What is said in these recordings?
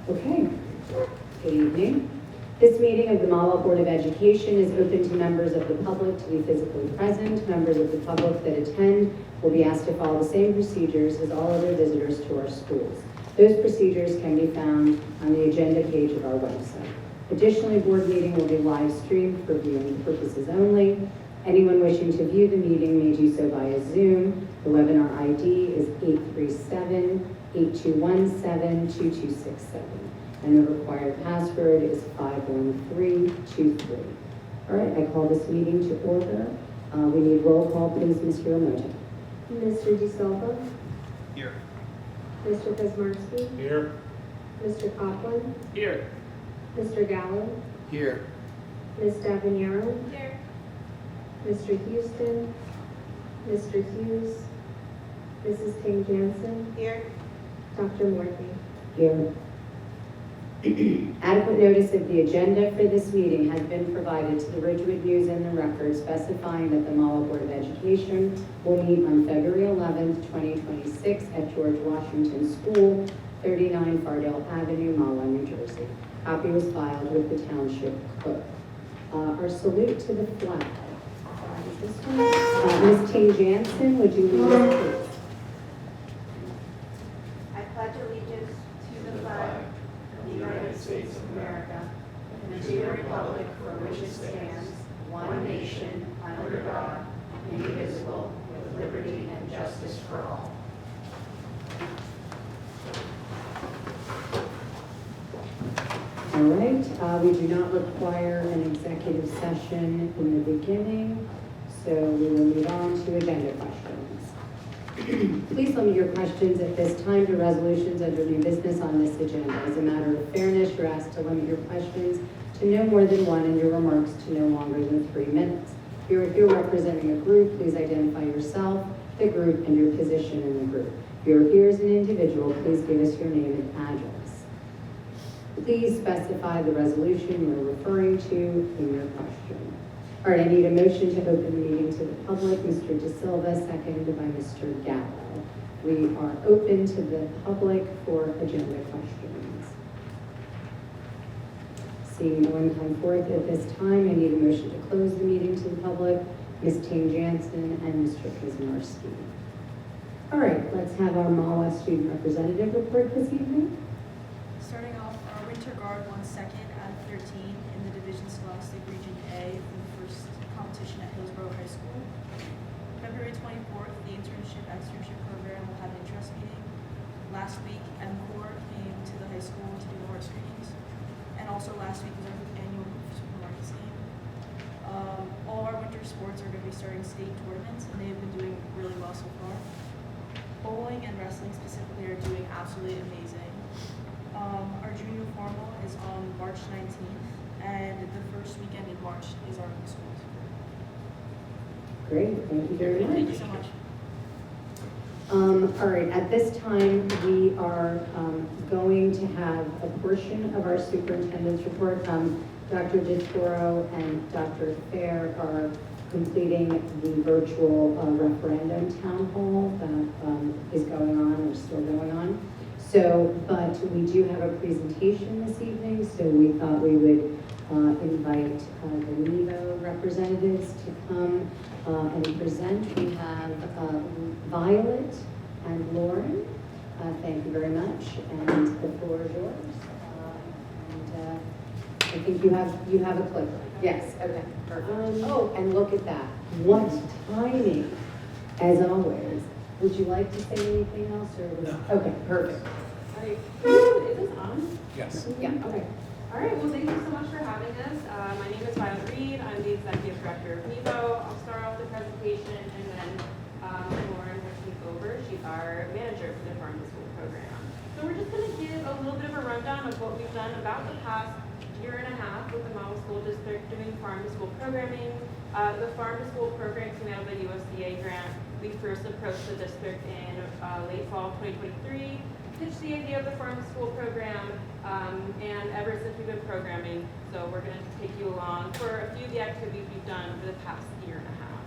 Okay, good evening. This meeting of the Mahwah Board of Education is open to members of the public to be physically present. Members of the public that attend will be asked to follow the same procedures as all other visitors to our schools. Those procedures can be found on the agenda page of our website. Additionally, board meeting will be live streamed for viewing purposes only. Anyone wishing to view the meeting may do so via Zoom. The webinar ID is 837-8217-2267. And the required password is 51323. All right, I call this meeting to order. We need roll call, please, Ms. Hiromoto. Mr. DeSilva, Here. Mr. Kazmarski, Here. Mr. Coughlin, Here. Mr. Gallo, Here. Ms. Davignero, Here. Mr. Houston, Mr. Hughes, Mrs. Ting Jansen, Here. Dr. Morphy. Here. Adequate notice of the agenda for this meeting has been provided to the Ridgewood News and the Record, specifying that the Mahwah Board of Education will meet on February 11th, 2026 at George Washington School, 39 Fardale Avenue, Mahwah, New Jersey. Copy was filed with the Township Clerk. Our salute to the flag. Is this one? Ms. Ting Jansen, would you lead us, please? I pledge allegiance to the flag of the United States of America and to the republic for which it stands, one nation, under God, indivisible, with liberty and justice for all. All right, we do not require an executive session in the beginning, so we will move on to agenda questions. Please limit your questions at this time to resolutions under new business on this agenda. As a matter of fairness, you're asked to limit your questions to no more than one and your remarks to no longer than 3 minutes. If you're representing a group, please identify yourself, the group, and your position in the group. If you're here as an individual, please give us your name and address. Please specify the resolution you're referring to in your question. All right, I need a motion to open the meeting to the public. Mr. DeSilva, seconded by Mr. Gallo. We are open to the public for agenda questions. Seeing no one come forth at this time, I need a motion to close the meeting to the public. Ms. Ting Jansen and Mr. Kazmarski. All right, let's have our Mahwah student representative report this evening. Starting off, our Winter Guard won second out of 13 in the Division Scholastic Region A for the first competition at Hillsborough High School. February 24th, the externship program will have an interest meeting. Last week, MCOR came to the high school to do the horse screenings. And also last week was our annual supermarket game. All our winter sports are going to be starting state tournaments, and they have been doing really well so far. Bowling and wrestling specifically are doing absolutely amazing. Our junior formal is on March 19th, and the first weekend in March is our new schools. Great, thank you very much. Thank you so much. All right, at this time, we are going to have a portion of our superintendent's report. Dr. DeToro and Dr. Fair are completing the virtual referendum town hall that is going on or still going on. So, but we do have a presentation this evening, so we thought we would invite the NEVO representatives to come and present. We have Violet and Lauren. Thank you very much, and the floor is yours. I think you have a clicker. Yes, okay, perfect. Oh, and look at that. What timing, as always. Would you like to say anything else, or? No. Okay, perfect. Is this on? Yes. Yeah. Okay. All right. Well, thank you so much for having us. My name is Violet Reed. I'm the Executive Director of NEVO. I'll start off the presentation, and then Lauren will take over. She's our manager for the Farm to School program. So we're just going to give a little bit of a rundown of what we've done about the past year and a half with the Mahwah School District doing Farm to School programming. The Farm to School program came out of the USDA grant. We first approached the district in late fall 2023. Pitched the idea of the Farm to School program, and ever since we've been programming, so we're going to take you along for a few of the activities we've done for the past year and a half.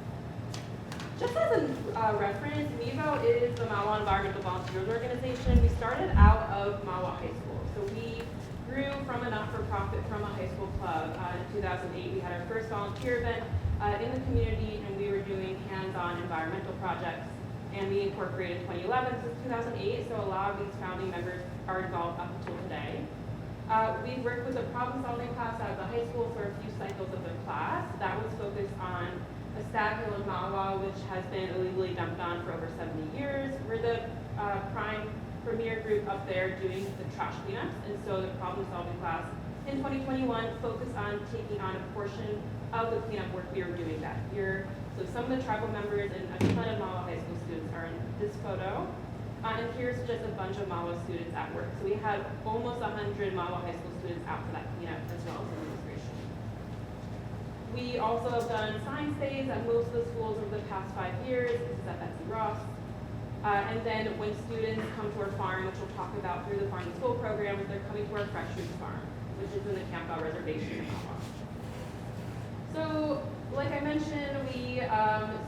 Just as a reference, NEVO is the Mahwah Environmental Volunteers Organization. We started out of of Mahwah High School. So we grew from a not-for-profit, from a high school club. In 2008, we had our first volunteer event in the community, and we were doing hands-on environmental projects. And we incorporated 2011 since 2008, so a lot of these founding members are involved up until today. We've worked with a problem-solving class out of the high school for a few cycles of their class. That was focused on a stag hill in Mahwah, which has been illegally dumped on for over 70 years. We're the prime premier group up there doing the trash cleanups, and so the problem-solving class in 2021 focused on taking on a portion of the cleanup work we were doing that year. So some of the tribal members and a ton of Mahwah High School students are in this photo. And here's just a bunch of Mahwah students at work. So we had almost 100 Mahwah High School students out for that cleanup as well as administration. We also have done science days at most of the schools over the past 5 years. This is at Betsy Ross. And then when students come to our farm, which we'll talk about through the Farm to School program, they're coming to our Fresh Foods Farm, which is in the Campbell Reservation in Mahwah. So, like I mentioned, we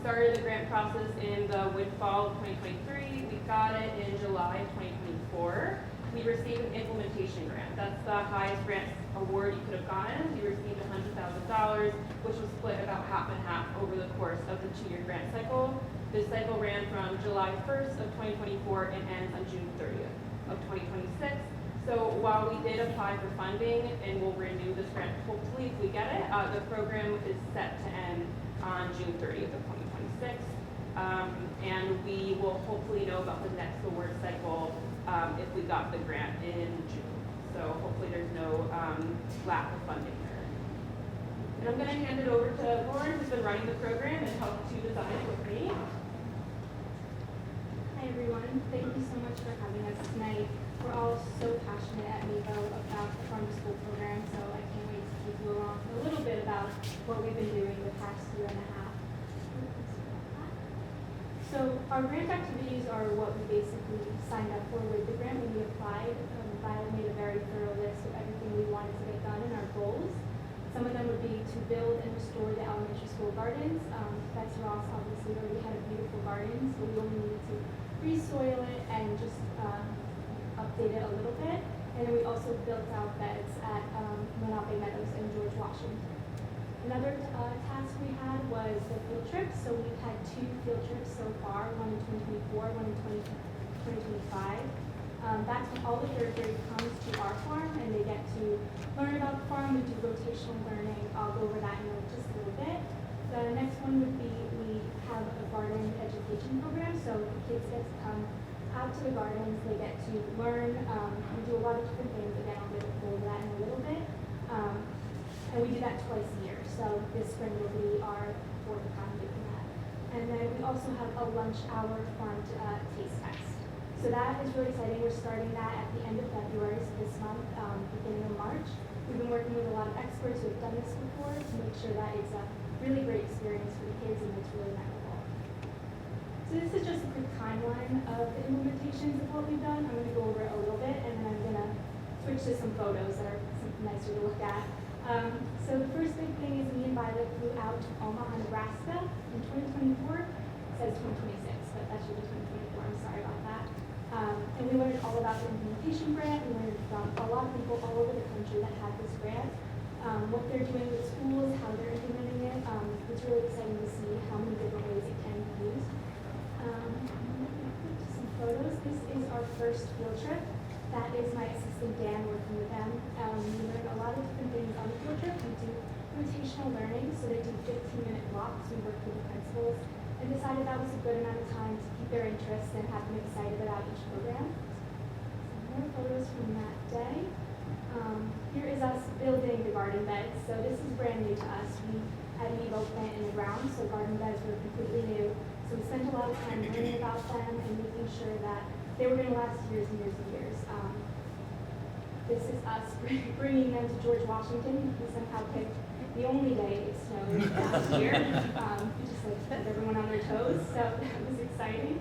started the grant process in the fall of 2023. We got it in July of 2024. We received an implementation grant. That's the highest grant award you could have gotten. We received $100,000, which was split about half and half over the course of the 2-year grant cycle. This cycle ran from July 1st of 2024 and ends on June 30th of 2026. So while we did apply for funding and we'll renew this grant, hopefully if we get it, the program is set to end on June 30th of 2026. And we will hopefully know about the next award cycle if we got the grant in June. So hopefully there's no lack of funding there. And I'm going to hand it over to Lauren, who's been running the program and helped to design it with me. Hi everyone, thank you so much for having us tonight. We're all so passionate at MEVO about the Farm to School program, so I can't wait to take you along a little bit about what we've been doing the past 1.5 years. So our grant activities are what we basically signed up for with the grant when we applied. Violet made a very thorough list of everything we wanted to get done and our goals. Some of them would be to build and restore the elementary school gardens. Betsy Ross obviously already had a beautiful garden, so we only needed to re-soil it and just update it a little bit. And then we also built out beds at Lenape Meadows and George Washington. Another task we had was the field trips. So we've had 2 field trips so far, one in 2024, one in 2025. That's when all the 3rd grade comes to our farm and they get to learn about the farm. We do rotational learning. I'll go over that in just a little bit. The next one would be we have a garden education program. So the kids get to come out to the gardens. They get to learn. We do a lot of different things. Again, I'll go over that in a little bit. And we do that twice a year. So this spring will be our 4th time doing that. And then we also have a lunch hour farm taste test. So that is really exciting. We're starting that at the end of February, so this month, beginning of March. We've been working with a lot of experts who have done this before to make sure that it's a really great experience for the kids and it's really memorable. So this is just a quick timeline of the implementations of what we've done. I'm going to go over it a little bit and then I'm going to switch to some photos that are something nicer to look at. So the first big thing is me and Violet flew out to Omaha, Nebraska in 2024. It says 2026, but that should be 2024. I'm sorry about that. And we learned all about the implementation grant. We learned from a lot of people all over the country that had this grant, what they're doing with schools, how they're implementing it. It's really exciting to see how many different ways it can be used. Some photos. This is our first field trip. That is my assistant Dan working with them. We learn a lot of different things on the field trip. We do rotational learning, so they do 15-minute blocks. We work with the principals and decided that was a good amount of time to keep their interest and have them excited about each program. Some more photos from that day. Here is us building the garden beds. So this is brand new to us. We at MEVO plant in the ground, so garden beds were completely new. So we spent a lot of time learning about them and making sure that they were going to last years and years and years. This is us bringing them to George Washington. We somehow picked the only day it snowed last year. We just like put everyone on their toes, so that was exciting.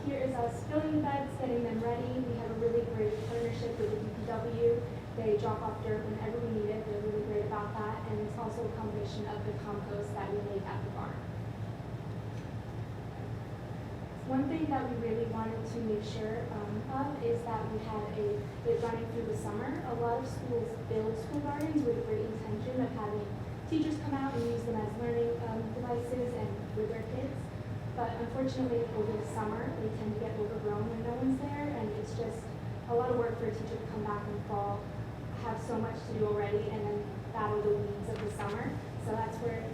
Here is us filling the beds, getting them ready. We have a really great partnership with the DPW. They drop off dirt whenever we need it. They're really great about that, and it's also a combination of the compost that we make at the barn. One thing that we really wanted to make sure of is is that we had it running through the summer. A lot of schools build school gardens with a great intention of having teachers come out and use them as learning devices and with their kids. But unfortunately, over the summer, they tend to get overgrown when no one's there, and it's just a lot of work for a teacher to come back in the fall, have so much to do already, and then battle the weeds of the summer. So that's where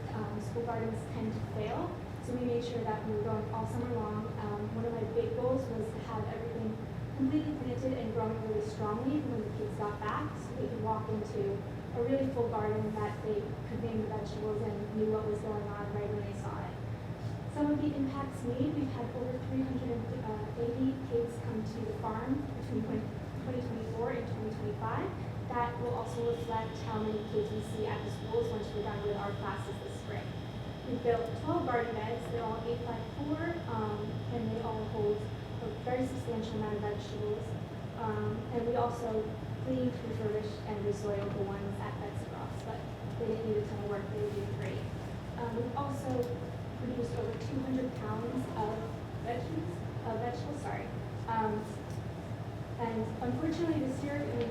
school gardens tend to fail. So we made sure that we were going all summer long. One of my big goals was to have everything completely planted and growing really strongly when the kids got back, so they could walk into a really full garden that they could name the vegetables and knew what was going on right when they saw it. Some of the impacts made, we've had over 380 kids come to the farm between 2024 and 2025. That will also reflect how many kids we see at the schools once we're done with our classes this spring. We built 12 garden beds. They're all 8 by 4, and they all hold a very substantial amount of vegetables. And we also cleaned, refurbished, and resoiled the ones at Betsy Ross, but they didn't need a ton of work. They were doing great. We've also produced over 200 pounds of vegetables. And unfortunately, this year we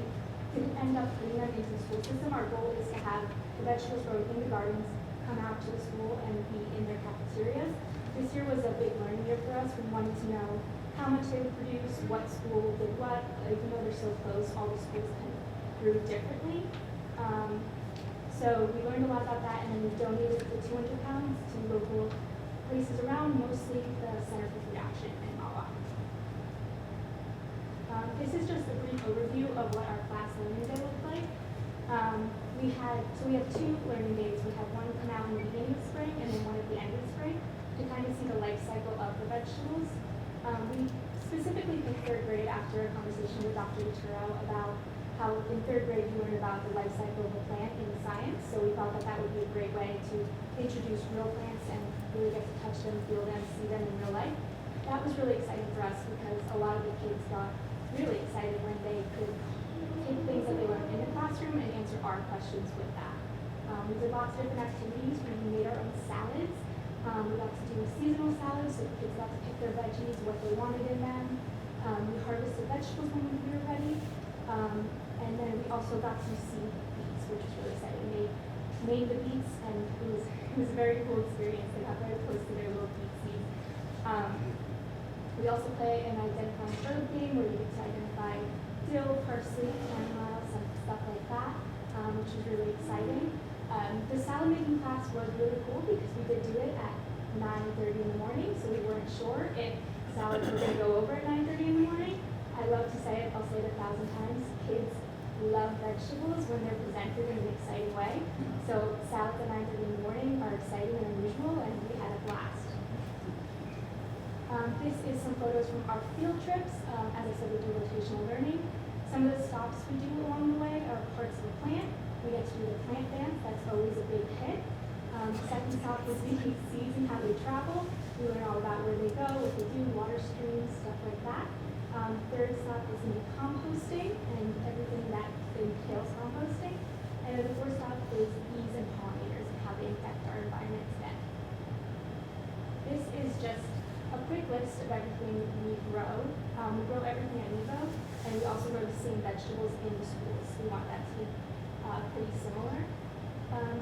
didn't end up putting them into the school system. Our goal is to have the vegetables grown in the gardens come out to the school and be in their cafeterias. This year was a big learning year for us. We wanted to know how much they would produce, what school did what. Even though they're so close, all the schools kind of grew differently. So we learned a lot about that, and then we donated the 200 pounds to local places around, mostly the Center for Food Action in Mahwah. This is just a brief overview of what our class learning day looked like. We have 2 learning days. We have one come out in the beginning of spring and then one at the end of spring to kind of see the life cycle of the vegetables. We specifically picked 3rd grade after a conversation with Dr. Vituro about how in 3rd grade you learn about the life cycle of a plant in science. So we thought that that would be a great way to introduce real plants and really get to touch them, feel them, see them in real life. That was really exciting for us because a lot of the kids got really excited when they could take things that they learned in the classroom and answer our questions with that. We did lots of different activities. We made our own salads. We got to do seasonal salads, so the kids got to pick their veggies, what they wanted in them. We harvested vegetables when we were ready. And then we also got to see beets, which was really exciting. They made the beets, and it was a very cool experience. They got very close to their little beet seeds. We also play an identifying herb game where you get to identify dill, parsley, chamomile, some stuff like that, which is really exciting. The salad making class was really cool because we did do it at 9:30 in the morning, so we weren't sure if salads were going to go over at 9:30 in the morning. I love to say it, I'll say it 1,000 times. Kids love vegetables when they're presented in an exciting way. So salads at 9:30 in the morning are exciting and unusual, and we had a blast. This is some photos from our field trips. As I said, we do rotational learning. Some of the stops we do along the way are parts of the plant. We get to do the plant dance. That's always a big hit. Second stop is the seeds and how they travel. We learn all about where they go, what they do, water streams, stuff like that. Third stop is in composting and everything that entails composting. And then the 4th stop is bees and pollinators and how they affect our environment instead. This is just a quick list of everything we grow. We grow everything at Nevo, and we also grow the same vegetables in the schools. We want that to be pretty similar.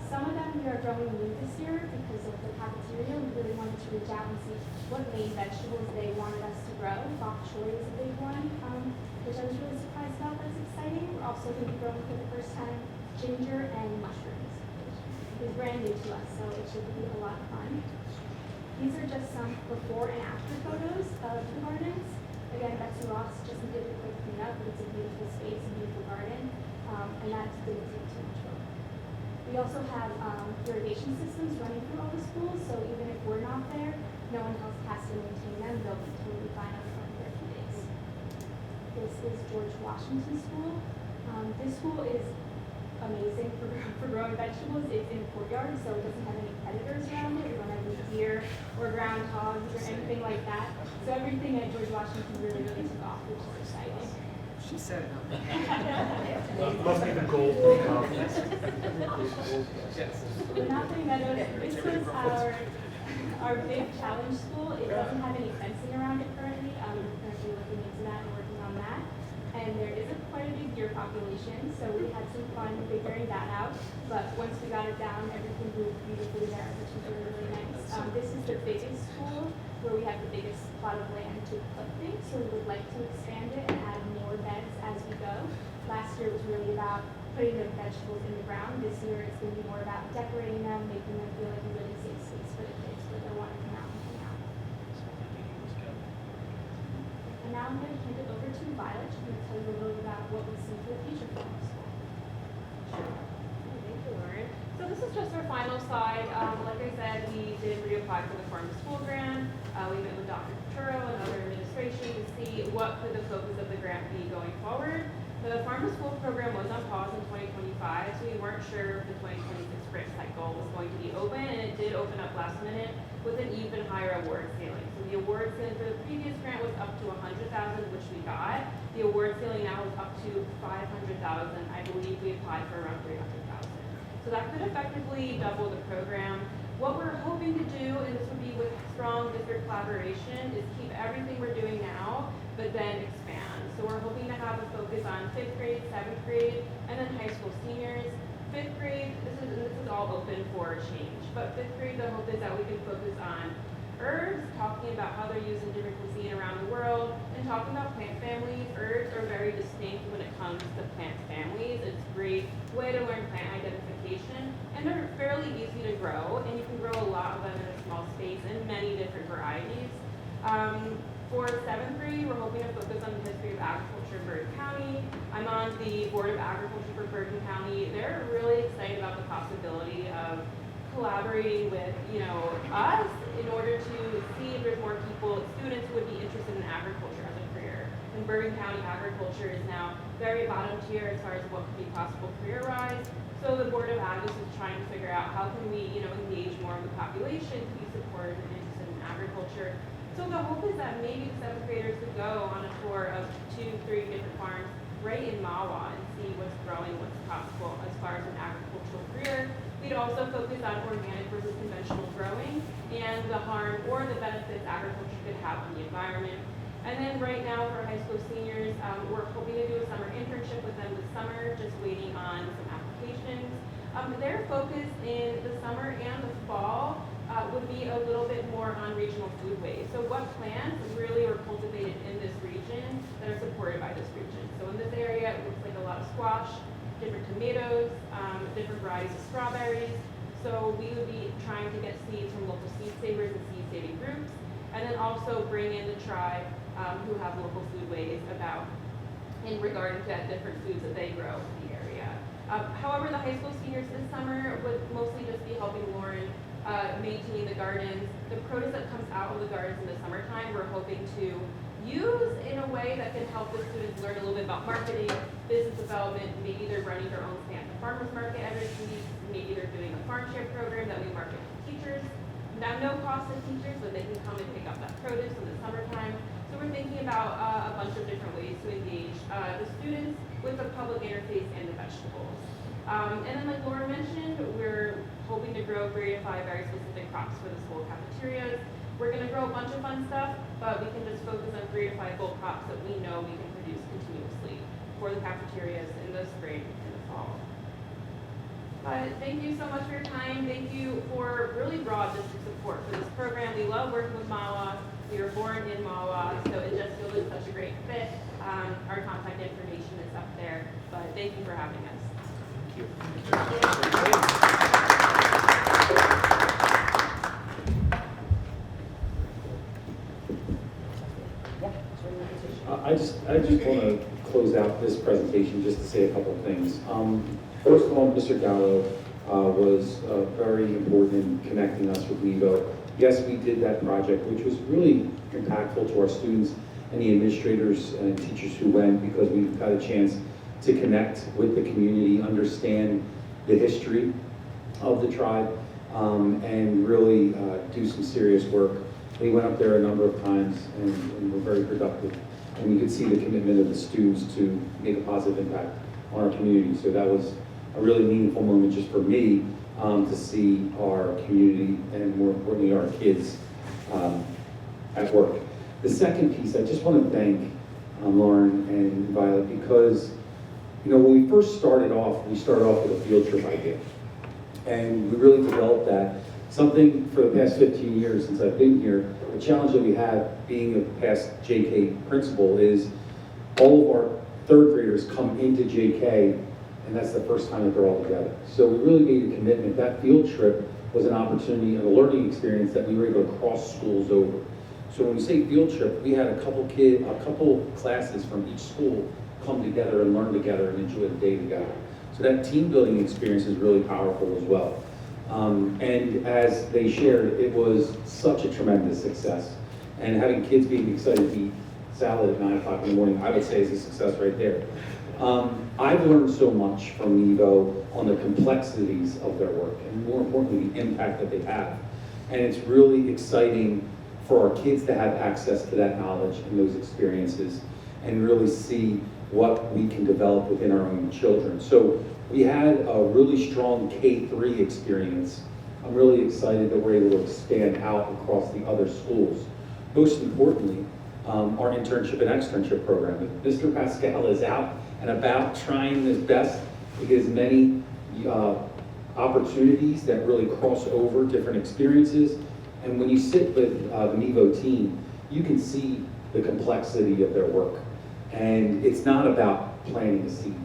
Some of them we are growing new this year because of the cafeteria. We really wanted to reach out and see what main vegetables they wanted us to grow. Bok choy is a big one, which I was really surprised about. That's exciting. We're also going to be growing for the first time ginger and mushrooms, which is brand new to us, so it should be a lot of fun. These are just some before and after photos of the gardens. Again, Betsy Ross just did a quick cleanup, but it's a beautiful space, a beautiful garden, and that didn't take too much work. We also have irrigation systems running through all the schools, so even if we're not there, no one else has to maintain them. They'll be totally fine on for a few days. This is George Washington School. This school is amazing for growing vegetables. It's in a courtyard, so it doesn't have any predators around it. We don't have any deer or groundhogs or anything like that. So everything at George Washington really took off, which is exciting. She said it. Must be the gold for the conference. Monopoly Meadows, this was our big challenge school. It doesn't have any fencing around it currently. We're currently looking into that and working on that. population, so we had some fun figuring that out. But once we got it down, everything moved beautifully there, which was really, really nice. This is the biggest school where we have the biggest plot of land to put things, so we would like to expand it and add more beds as we go. Last year was really about putting the vegetables in the ground. This year it's going to be more about decorating them, making them feel like a really safe space for the kids where they want to come out and hang out. And now I'm going to hand it over to Violet. She's going to tell you a little bit about what we see for the future for our school. Thank you, Lauren. So this is just our final slide. Like I said, we did reapply for the Farm to School grant. We met with Dr. Peturo and other administration to see what could the focus of the grant be going forward. The Farm to School program was on pause in 2025, so we weren't sure if the 2026 grant cycle was going to be open, and it did open up last minute with an even higher award ceiling. So the award ceiling for the previous grant was up to $100,000, which we got. The award ceiling now is up to $500,000. I believe we applied for around $300,000. So that could effectively double the program. What we're hoping to do, and this would be with strong district collaboration, is keep everything we're doing now, but then expand. So we're hoping to have a focus on 5th grade, 7th grade, and then high school seniors. 5th grade, this is all open for change, but 5th grade, the hope is that we can focus on herbs, talking about how they're used in different cuisine around the world, and talking about plant families. Herbs are very distinct when it comes to plant families. It's a great way to learn plant identification, and they're fairly easy to grow, and you can grow a lot of them in a small space in many different varieties. For 7th grade, we're hoping to focus on the history of agriculture in Bergen County. I'm on the Board of Agriculture for Bergen County. They're really excited about the possibility of collaborating with, us in order to see if there's more students who would be interested in agriculture as a career. And Bergen County agriculture is now very bottom tier as far as what could be possible career-wise. So the Board of Ag is trying to figure out how can we, engage more of the population to be supported and interested in agriculture. So the hope is that maybe the 7th graders could go on a tour of 2-3 different farms right in Mahwah and see what's growing, what's possible as far as an agricultural career. We'd also focus on organic versus conventional growing and the harm or the benefits agriculture could have on the environment. And then right now for high school seniors, we're hoping to do a summer internship with them this summer, just waiting on some applications. Their focus in the summer and the fall would be a little bit more on regional foodways. So what plants really are cultivated in this region that are supported by this region. So in this area, it looks like a lot of squash, different tomatoes, different varieties of strawberries. So we would be trying to get seeds from local seed savers and seed saving groups, and then also bring in the tribe who have local foodways in regard to different foods that they grow in the area. However, the high school seniors this summer would mostly just be helping Lauren maintain the gardens. The produce that comes out of the gardens in the summertime, we're hoping to use in a way that can help the students learn a little bit about marketing, business development. Maybe they're running their own stand at the farmers market every week. Maybe they're doing a farm share program that we market to teachers. Now, no cost to teachers, but they can come and pick up that produce in the summertime. So we're thinking about a bunch of different ways to engage the students with the public interface and the vegetables. And then like Laura mentioned, we're hoping to grow grade 5 very specific crops for the school cafeterias. We're going to grow a bunch of fun stuff, but we can just focus on grade 5 bulk crops that we know we can produce continuously for the cafeterias in the spring and the fall. Thank you so much for your time. Thank you for really broad district support for this program. We love working with Mahwah. We were born in Mahwah, so it just feels like such a great fit. Our contact information is up there, but thank you for having us. I just want to close out this presentation just to say a couple of things. First of all, Mr. Gallo was very important in connecting us with WeVo. Yes, we did that project, which was really impactful to our students and the administrators and teachers who went, because we got a chance to connect with the community, understand the history of the tribe, and really do some serious work. We went up there a number of times and were very productive. And you could see the commitment of the students to make a positive impact on our community. So that was a really meaningful moment just for me to see our community and more importantly our kids at work. The second piece, I just want to thank Lauren and Violet, because You know, when we first started off, we started off with a field trip idea. And we really developed that. Something for the past 15 years since I've been here, the challenge that we have being a past JK principal is all of our third graders come into JK, and that's the first time that they're all together. So we really made a commitment. That field trip was an opportunity and a learning experience that we were able to cross schools over. So when we say field trip, we had a couple classes from each school come together and learn together and enjoy the day together. So that team building experience is really powerful as well. And as they shared, it was such a tremendous success. And having kids being excited to eat salad at 9 o'clock in the morning, I would say is a success right there. I've learned so much from Evo on the complexities of their work, and more importantly, the impact that they have. And it's really exciting for our kids to have access to that knowledge and those experiences, and really see what we can develop within our own children. So we had a really strong K-3 experience. I'm really excited that we're able to expand out across the other schools. Most importantly, our internship and externship program. Mr. Pascal is out and about trying his best to get as many opportunities that really cross over different experiences. And when you sit with the MEVO team, you can see the complexity of their work. And it's not about planting a seed.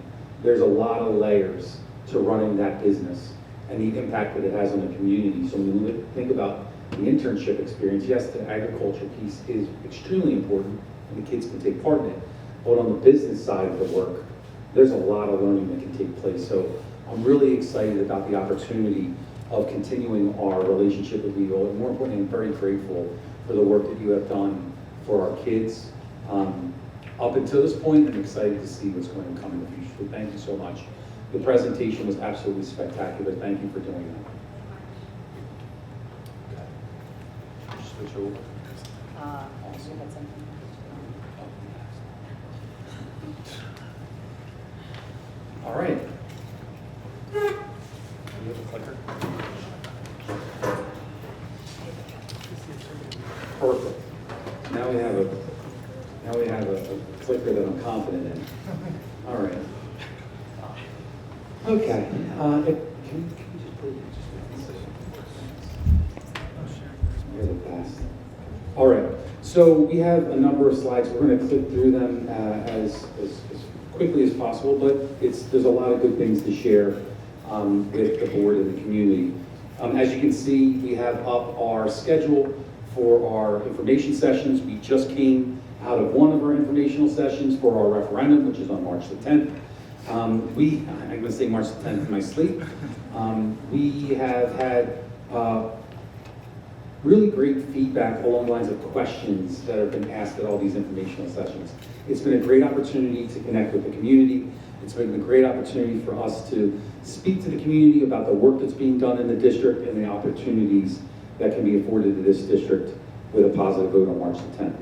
There's a lot of layers to running that business and the impact that it has on the community. So when you think about the internship experience, yes, the agriculture piece is extremely important and the kids can take part in it. But on the business side of the work, there's a lot of learning that can take place. So I'm really excited about the opportunity of continuing our relationship with MEVO, and more importantly, I'm very grateful for the work that you have done for our kids. Up until this point, I'm excited to see what's going to come in the future. So thank you so much. The presentation was absolutely spectacular. Thank you for doing that. Okay. Switch over. All right. You have a clicker? Perfect. Now we have a clicker that I'm confident in. All right. Okay. Can you just put You're the best. All right. So we have a number of slides. We're going to click through them as quickly as possible, but there's a lot of good things to share with the board and the community. As you can see, we have up our schedule for our information sessions. We just came out of one of our informational sessions for our referendum, which is on March the 10th. I'm going to say March the 10th in my sleep. We have had really great feedback along the lines of questions that have been asked at all these informational sessions. It's been a great opportunity to connect with the community. It's been a great opportunity for us to speak to the community about the work that's being done in the district and the opportunities that can be afforded to this district with a positive vote on March the 10th.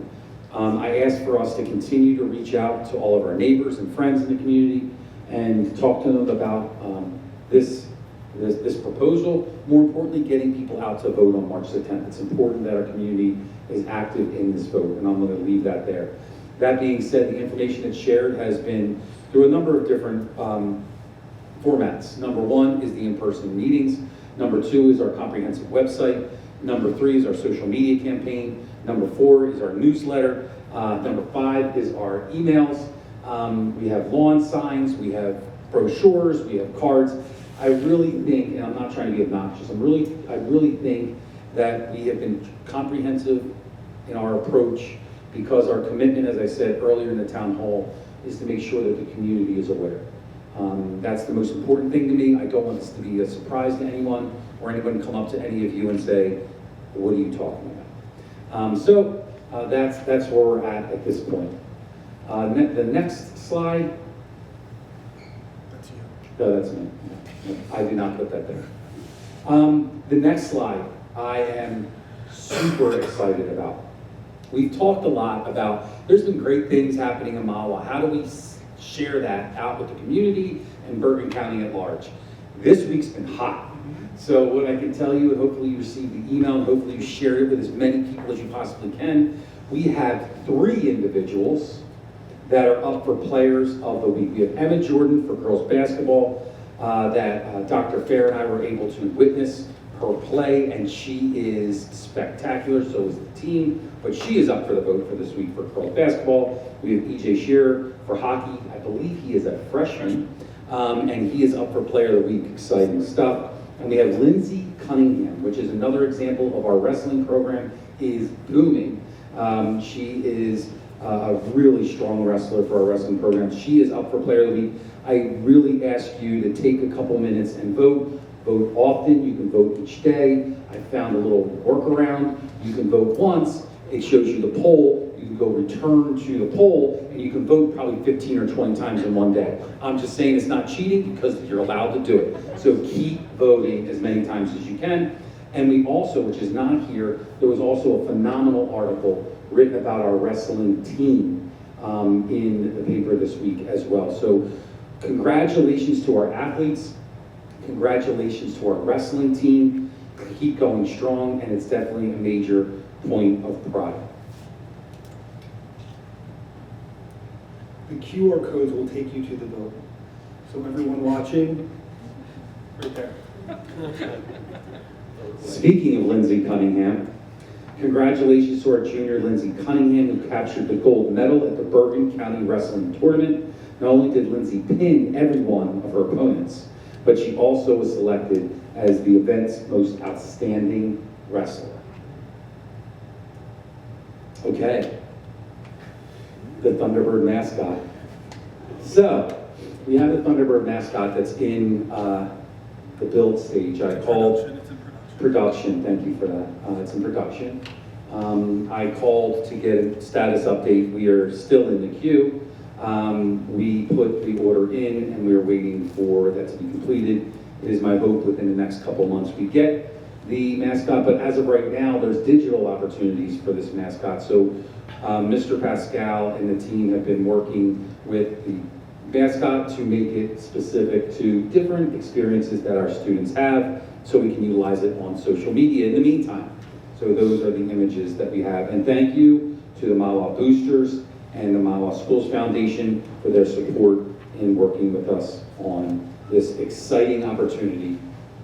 I asked for us to continue to reach out to all of our neighbors and friends in the community and talk to them about this proposal. More importantly, getting people out to vote on March the 10th. It's important that our community is active in this vote, and I'm going to leave that there. That being said, the information that's shared has been through a number of different formats. Number one is the in-person meetings. Number two is our comprehensive website. Number three is our social media campaign. Number four is our newsletter. Number five is our emails. We have lawn signs, we have brochures, we have cards. I really think, and I'm not trying to be obnoxious, I really think that we have been comprehensive in our approach, because our commitment, as I said earlier in the town hall, is to make sure that the community is aware. That's the most important thing to me. I don't want this to be a surprise to anyone, or anyone come up to any of you and say, what are you talking about? So that's where we're at this point. The next slide. That's you. No, that's me. I did not put that there. The next slide, I am super excited about. We've talked a lot about, there's been great things happening in Mahwah. How do we share that out with the community and Bergen County at large? This week's been hot. So what I can tell you, and hopefully you received the email, and hopefully you shared it with as many people as you possibly can, we have 3 individuals that are up for Players of the Week. We have Emma Jordan for girls basketball that Dr. Fair and I were able to witness her play, and she is spectacular, so is the team, but she is up for the vote for this week for girls basketball. We have E.J. Shearer for hockey. I believe he is a freshman, and he is up for Player of the Week. Exciting stuff. And we have Lindsay Cunningham, which is another example of our wrestling program is booming. She is a really strong wrestler for our wrestling program. She is up for Player of the Week. I really ask you to take a couple minutes and vote. Vote often. You can vote each day. I found a little workaround. You can vote once. It shows you the poll. You can go return to the poll, and you can vote probably 15 or 20 times in one day. I'm just saying it's not cheating because you're allowed to do it. So keep voting as many times as you can. And we also, which is not here, there was also a phenomenal article written about our wrestling team in the paper this week as well. So congratulations to our athletes. Congratulations to our wrestling team. Keep going strong, and it's definitely a major point of pride. The QR codes will take you to the vote. So everyone watching, right there. Speaking of Lindsay Cunningham, congratulations to our junior Lindsay Cunningham, who captured the gold medal at the Bergen County Wrestling Tournament. Not only did Lindsay pin every one of her opponents, but she also was selected as the event's most outstanding wrestler. Okay, the Thunderbird mascot. So, we have the Thunderbird mascot that's in the build stage. I called production, thank you for that. It's in production. I called to get a status update. We are still in the queue. We put the order in and we are waiting for that to be completed. It is my hope within the next couple months we get the mascot, but as of right now, there's digital opportunities for this mascot. So Mr. Pascal and the team have been working with the mascot to make it specific to different experiences that our students have, so we can utilize it on social media in the meantime. So those are the images that we have. And thank you to the Mahwah Boosters and the Mahwah Schools Foundation for their support in working with us on this exciting opportunity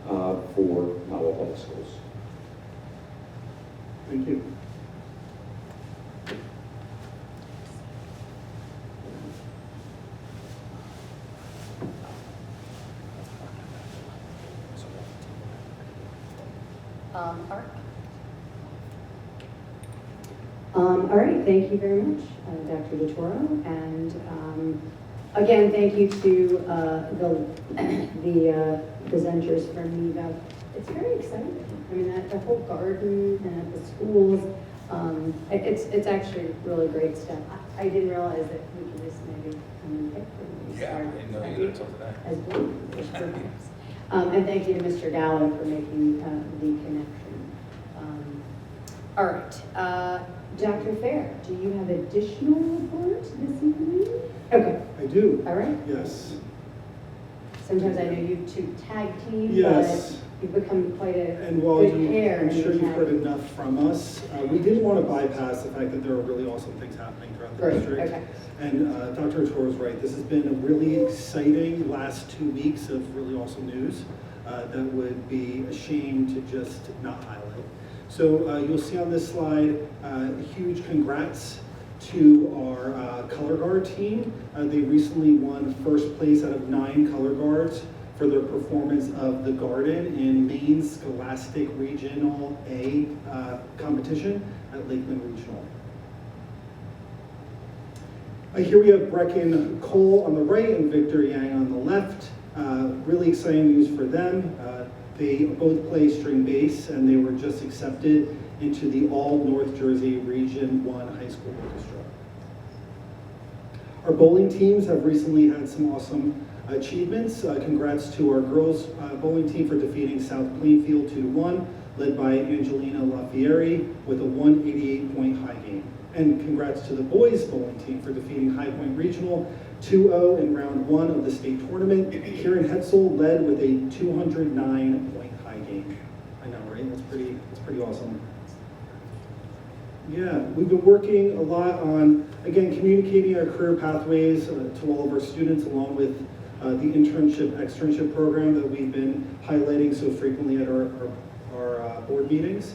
for Mahwah Public Schools. Thank you. Art? All right, thank you very much, Dr. DeToro, and again, thank you to the presenters from NEVO. It's very exciting. I mean, the whole garden and at the schools, it's actually really great stuff. I didn't realize that we could just maybe come and pick them. Yeah, I didn't know you were talking that. As well. And thank you to Mr. Gallo for making the connection. All right, Dr. Fair, do you have additional report this evening? Okay, I do. all right. Yes. Sometimes I know you two tag team, Yes. but you've become quite a And while good pair. I'm in sure your you've tag heard team. enough from us, we didn't want to bypass the fact that there are really awesome things happening throughout the Great, district. okay. And Dr. Toro is right. This has been a really exciting last 2 weeks of really awesome news that would be a shame to just not highlight. So you'll see on this slide, huge congrats to our color guard team. They recently won first place out of 9 color guards for their performance of the Garden in Maine's Scholastic Regional A competition at Lakeland Regional. Here we have Brecken Cole on the right and Victor Yang on the left. Really exciting news for them. They both play string bass and they were just accepted into the All North Jersey Region 1 High School Orchestra. Our bowling teams have recently had some awesome achievements. Congrats to our girls bowling team for defeating South Plainfield 2-1, led by Angelina Lafieri with a 188-point high game. And congrats to the boys bowling team for defeating High Point Regional 2-0 in round 1 of the state tournament. Kieran Hetzel led with a 209-point high game. I know, right? That's pretty awesome. Yeah, we've been working a lot on, again, communicating our career pathways to all of our students, along with the externship program that we've been highlighting so frequently at our board meetings.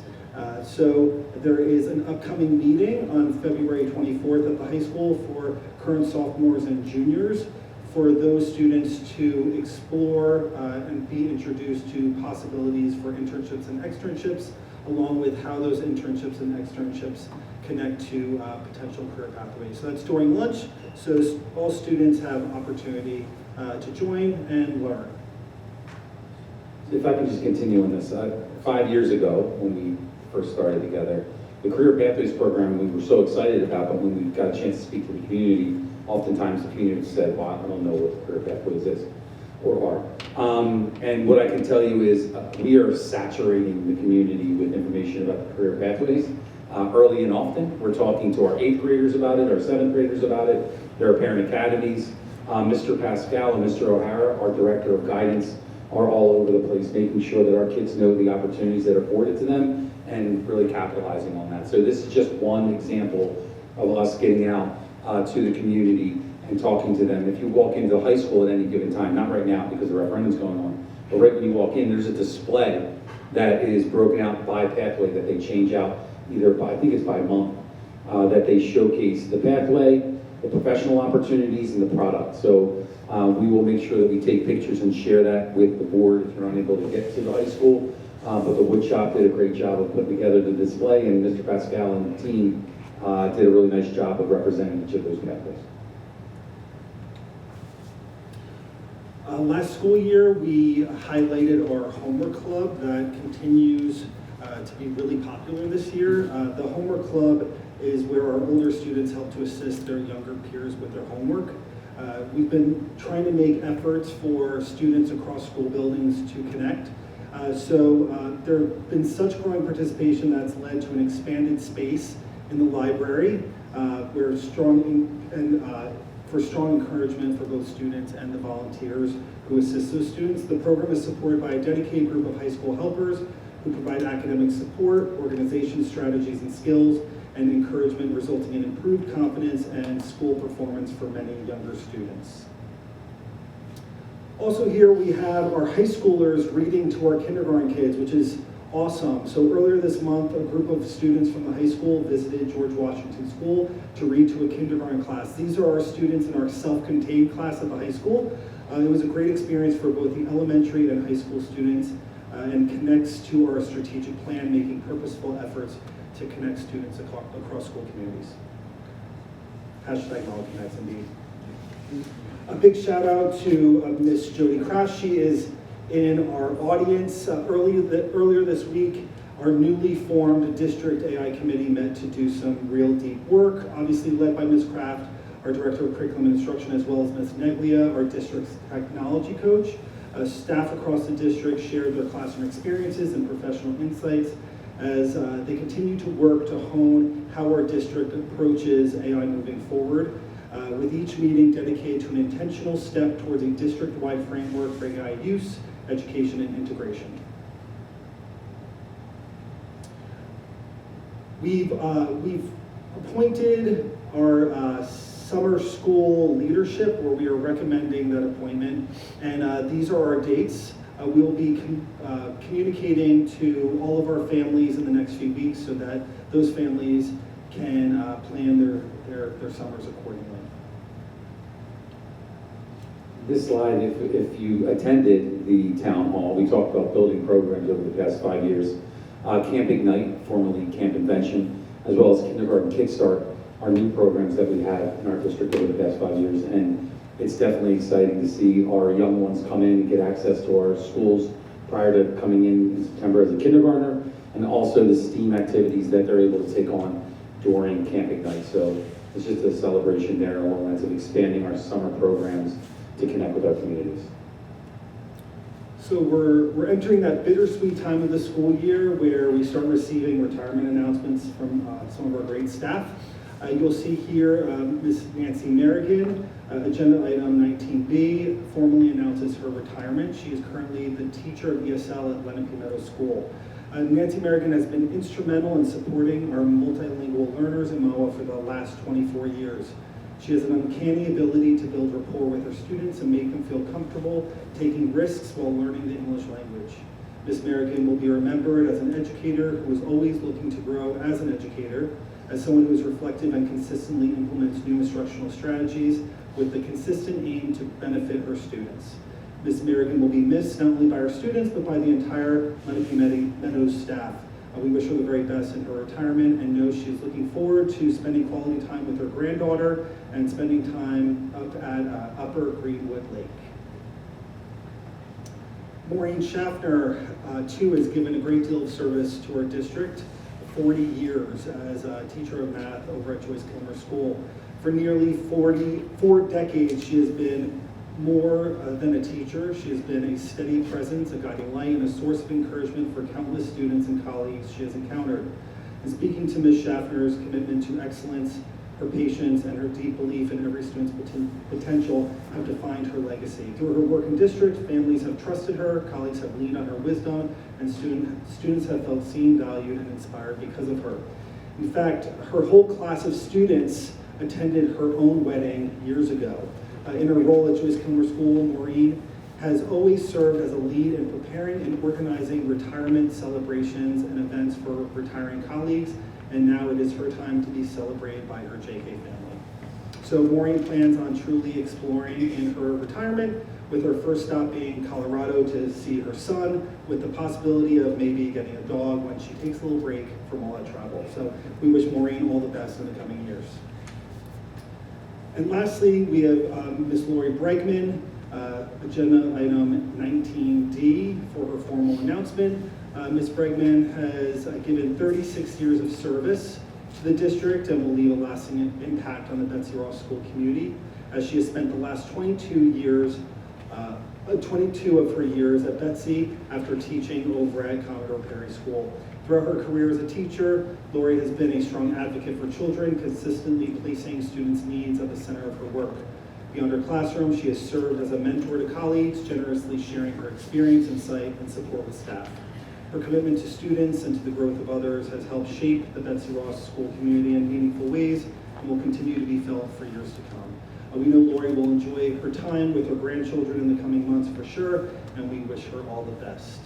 So there is an upcoming meeting on February 24th at the high school for current sophomores and juniors, for those students to explore and be introduced to possibilities for internships and externships, along with how those internships and externships connect to potential career pathways. So that's during lunch, so all students have opportunity to join and learn. If I can just continue on this, 5 years ago, when we first started together, the Career Pathways program we were so excited about, but when we got a chance to speak to the community, oftentimes the community said, well, I don't know what Career Pathways is or are. And what I can tell you is we are saturating the community with information about the Career Pathways early and often. We're talking to our 8th graders about it, our 7th graders about it. There are parent academies. Mr. Pascal and Mr. O'Hara, our Director of Guidance, are all over the place, making sure that our kids know the opportunities that are afforded to them and really capitalizing on that. So this is just one example of us getting out to the community and talking to them. If you walk into the high school at any given time, not right now because the referendum's going on, but right when you walk in, there's a display that is broken out by pathway that they change out either by, I think it's by month, that they showcase the pathway, the professional opportunities, and the product. So we will make sure that we take pictures and share that with the board if you're unable to get to the high school. But the woodshop did a great job of putting together the display, and Mr. Pascal and the team did a really nice job of representing each of those pathways. Last school year, we highlighted our homework club that continues to be really popular this year. The homework club is where our older students help to assist their younger peers with their homework. We've been trying to make efforts for students across school buildings to connect. So there have been such growing participation that's led to an expanded space in the library where for strong encouragement for both students and the volunteers who assist those students. The program is supported by a dedicated group of high school helpers who provide academic support, organization strategies and skills, and encouragement, resulting in improved confidence and school performance for many younger students. Also here we have our high schoolers reading to our kindergarten kids, which is awesome. So earlier this month, a group of students from the high school visited George Washington School to read to a kindergarten class. These are our students in our self-contained class at the high school. It was a great experience for both the elementary and high school students and connects to our strategic plan, making purposeful efforts to connect students across school communities. Hashtag all connects indeed. A big shout out to Miss Jody Crash. She is in our audience. Earlier this week, our newly formed district AI committee met to do some real deep work, obviously led by Ms. Kraft, our Director of Curriculum and Instruction, as well as Ms. Neglia, our district's technology coach. Staff across the district shared their classroom experiences and professional insights as they continue to work to hone how our district approaches AI moving forward, with each meeting dedicated to an intentional step towards a district-wide framework for AI use, education, and integration. We've appointed our summer school leadership, where we are recommending that appointment, and these are our dates. We will be communicating to all of our families in the next few weeks so that those families can plan their summers accordingly. This slide, if you attended the town hall, we talked about building programs over the past 5 years. Camp Ignite, formerly Camp Invention, as well as Kindergarten Kickstart, are new programs that we have in our district over the past 5 years. And it's definitely exciting to see our young ones come in and get access to our schools prior to coming in September as a kindergartner, and also the STEAM activities that they're able to take on during Camp Ignite. So it's just a celebration there along the lines of expanding our summer programs to connect with our communities. So we're entering that bittersweet time of the school year where we start receiving retirement announcements from some of our great staff. You'll see here Ms. Nancy Merrigan, agenda item 19B, formally announces her retirement. She is currently the teacher of ESL at Lenape Meadow School. Nancy Merrigan has been instrumental in supporting our multilingual learners in Mahwah for the last 24 years. She has an uncanny ability to build rapport with her students and make them feel comfortable taking risks while learning the English language. Ms. Merrigan will be remembered as an educator who is always looking to grow as an educator, as someone who is reflective and consistently implements new instructional strategies with the consistent aim to benefit her students. Ms. Merrigan will be missed not only by our students, but by the entire Lenape Meadows staff. We wish her the very best in her retirement and know she is looking forward to spending quality time with her granddaughter and spending time up at Upper Greenwood Lake. Maureen Schaffner, too, has given a great deal of service to our district, 40 years as a teacher of math over at Joyce Kilmer School. For nearly 4 decades, she has been more than a teacher. She has been a steady presence, a guiding light, and a source of encouragement for countless students and colleagues she has encountered. And speaking to Ms. Schaffner's commitment to excellence, her patience, and her deep belief in every student's potential have defined her legacy. Through her work in district, families have trusted her, colleagues have leaned on her wisdom, and students have felt seen, valued, and inspired because of her. In fact, her whole class of students attended her own wedding years ago. In her role at Joyce Kilmer School, Maureen has always served as a lead in preparing and organizing retirement celebrations and events for retiring colleagues, and now it is her time to be celebrated by her JK family. So Maureen plans on truly exploring in her retirement, with her first stop being Colorado to see her son, with the possibility of maybe getting a dog when she takes a little break from all that travel. So we wish Maureen all the best in the coming years. And lastly, we have Ms. Lori Bregman, agenda item 19D for her formal announcement. Ms. Bregman has given 36 years of service to the district and will leave a lasting impact on the Betsy Ross School community, as she has spent the last 22 of her years at Betsy after teaching over at Commodore Perry School. Throughout her career as a teacher, Lori has been a strong advocate for children, consistently placing students' needs at the center of her work. Beyond her classroom, she has served as a mentor to colleagues, generously sharing her experience, insight, and support with staff. Her commitment to students and to the growth of others has helped shape the Betsy Ross School community in meaningful ways and will continue to be felt for years to come. We know Lori will enjoy her time with her grandchildren in the coming months for sure, and we wish her all the best.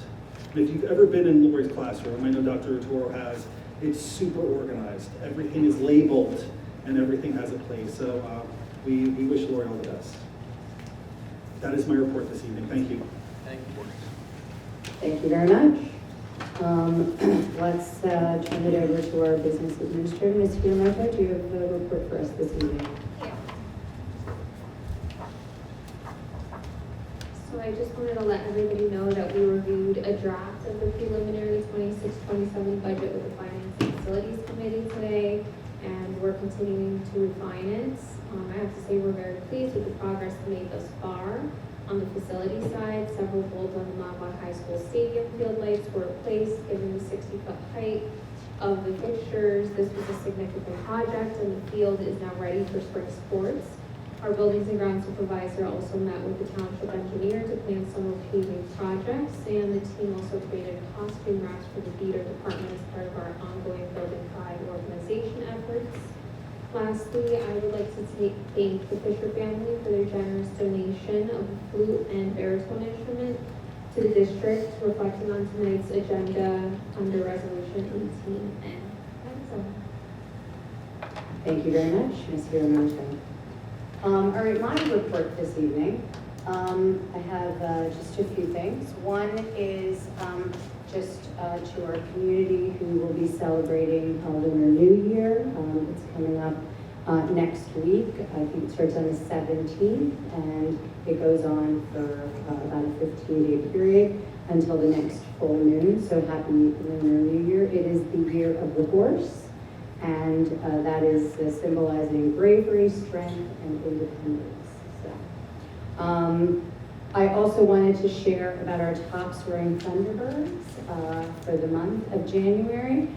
And if you've ever been in Lori's classroom, I know Dr. Toro has, it's super organized. Everything is labeled and everything has a place. So we wish Lori all the best. That is my report this evening. Thank you. Thank you. Thank you very much. Let's turn it over to our business administrator. Ms. Fiamarco, do you have a report for us this evening? So I just wanted to let everybody know that we reviewed a draft of the preliminary 26-27 budget with the Finance and Facilities Committee today, and we're continuing to refine it. I have to say we're very pleased with the progress made thus far. On the facility side, several bolts on the Mahwah High School Stadium field lights were replaced, given the 60-foot height of the fixtures. This was a significant project, and the field is now ready for spring sports. Our buildings and grounds supervisor also met with the township engineer to plan summer paving projects, and the team also created costume wraps for the theater department as part of our ongoing building pride organization efforts. Lastly, I would like to thank the Fisher family for their generous donation of a flute and baritone instrument to the district, reflecting on tonight's agenda under Resolution 18N. That's all. Thank you very much, Ms. Fiamarco. All right, my report this evening. I have just a few things. One is just to our community who will be celebrating Lunar New Year. It's coming up next week. I think it starts on the 17th, and it goes on for about a 15-day period until the next full moon. So happy Lunar New Year. It is the year of the horse, and that is symbolizing bravery, strength, and independence. So, I also wanted to share about our top scoring Thunderbirds for the month of January.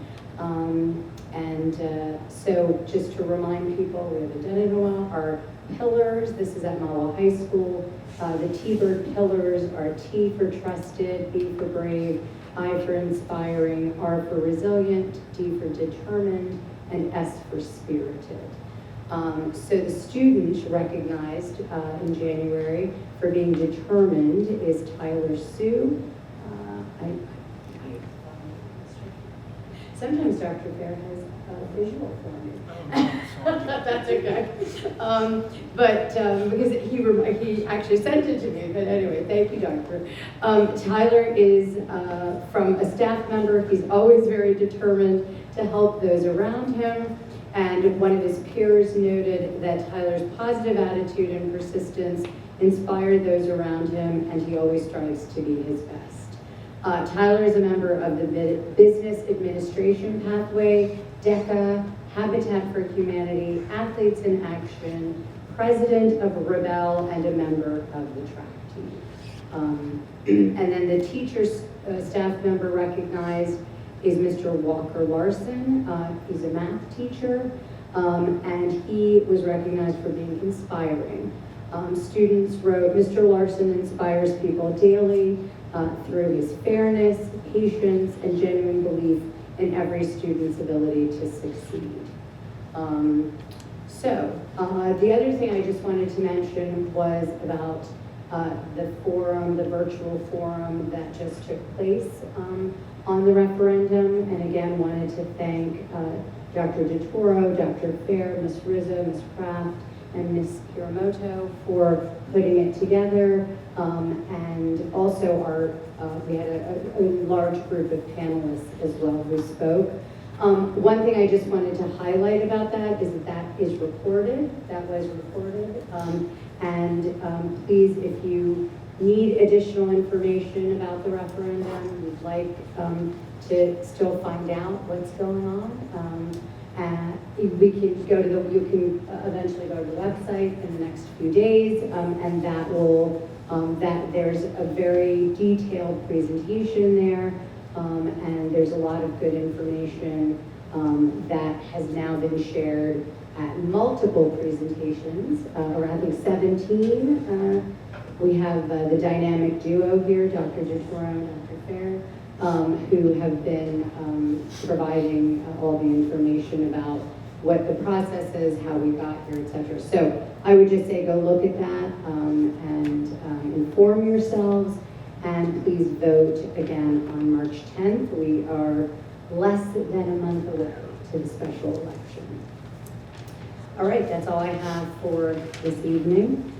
So just to remind people, we haven't done it in a while, our pillars, this is at Mahwah High School. The T-Bird pillars are T for trusted, B for brave, I for inspiring, R for resilient, D for determined, and S for spirited. So the student recognized in January for being determined is Tyler Sue. Sometimes Dr. Fair has a visual for me. That's okay. Because he actually sent it to me, but anyway, thank you, Doctor. Tyler is from a staff member. He's always very determined to help those around him. And one of his peers noted that Tyler's positive attitude and persistence inspire those around him, and he always strives to be his best. Tyler is a member of the Business Administration Pathway, DECA, Habitat for Humanity, Athletes in Action, president of Rebel, and a member of the track team. And then the teacher's staff member recognized is Mr. Walker Larson. He's a math teacher, and he was recognized for being inspiring. Students wrote, Mr. Larson inspires people daily through his fairness, patience, and genuine belief in every student's ability to succeed. The other thing I just wanted to mention was about the forum, the virtual forum that just took place on the referendum. And again, wanted to thank Dr. DeToro, Dr. Fair, Ms. Rizzo, Ms. Kraft, and Ms. Hiramoto for putting it together. And also we had a large group of panelists as well who spoke. One thing I just wanted to highlight about that is that is recorded. That was recorded. Please, if you need additional information about the referendum, you'd like to still find out what's going on, we can go to you can eventually go to the website in the next few days, and that will there's a very detailed presentation there, and there's a lot of good information that has now been shared at multiple presentations, or I think 17. We have the dynamic duo here, Dr. DeToro and Dr. Fair, who have been providing all the information about what the process is, how we got here, etc. So I would just say go look at that and inform yourselves, and please vote again on March 10th. We are less than a month away to the special election. All right, that's all I have for this evening.